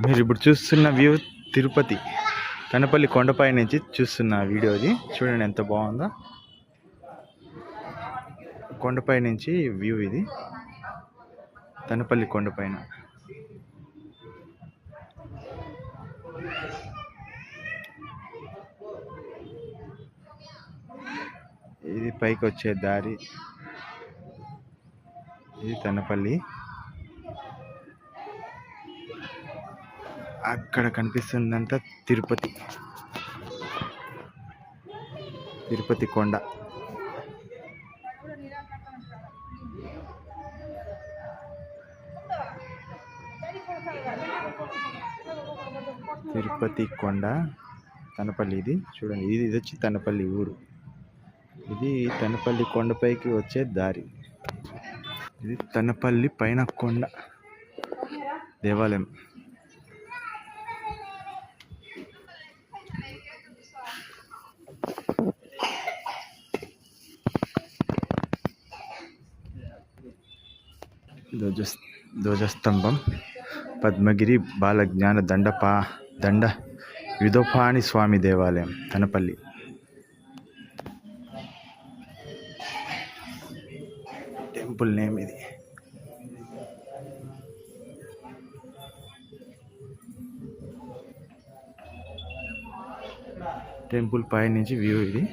మీరు ఇప్పుడు చూస్తున్న వ్యూ తిరుపతి కనపల్లి కొండపై నుంచి చూస్తున్న వీడియో ఇది. చూడండి ఎంత బాగుందో. కొండపై నుంచి వ్యూ ఇది, తనపల్లి కొండపైన. ఇది పైకి వచ్చే దారి. ఇది తనపల్లి. అక్కడ కనిపిస్తుందంట తిరుపతి, తిరుపతి కొండ. తిరుపతి కొండ తనపల్లి. ఇది చూడండి, ఇది వచ్చి తనపల్లి ఊరు. ఇది తనపల్లి కొండపైకి వచ్చే దారి. ఇది తనపల్లి పైన కొండ దేవాలయం. ధ్వజస్తంభం పద్మగిరి బాలజ్ఞాన దండ విదోపాని స్వామి దేవాలయం తనపల్లి. టెంపుల్ నేమ్ ఇది. టెంపుల్ పై నుంచి వ్యూ ఇది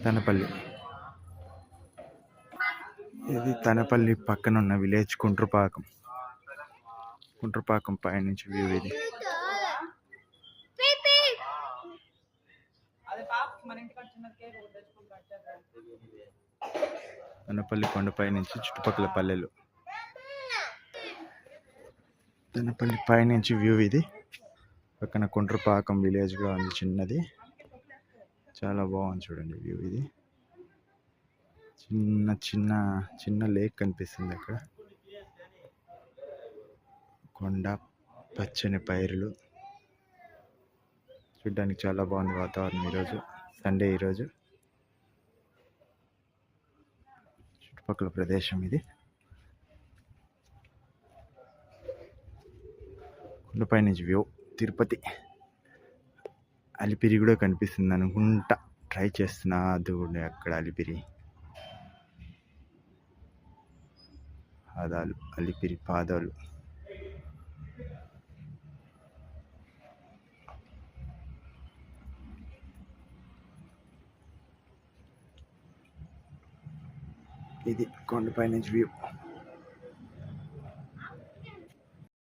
తనపల్లి. ఇది తనపల్లి పక్కన ఉన్న విలేజ్ కుంట్రపాకం పై నుంచి వ్యూ ఇది. తనపల్లి కొండపై నుంచి చుట్టుపక్కల పల్లెలు. తనపల్లి పై నుంచి వ్యూ ఇది. పక్కన కుంట్రపాకం విలేజ్గా ఉంది, చిన్నది. చాలా బాగుంది చూడండి వ్యూ ఇది. చిన్న లేక్ కనిపిస్తుంది అక్కడ. కొండ, పచ్చని పైరులు. చూడ్డానికి చాలా బాగుంది వాతావరణం. ఈరోజు సండే, ఈరోజు చుట్టుపక్కల ప్రదేశం ఇది. కొండపై నుంచి వ్యూ తిరుపతి. అలిపిరి కూడా కనిపిస్తుంది అనుకుంటా. ట్రై చేస్తున్నా, అది కూడా అక్కడ అలిపిరి పాదాలు, అలిపిరి పాదాలు. ఇది కొండపై నుంచి వ్యూ.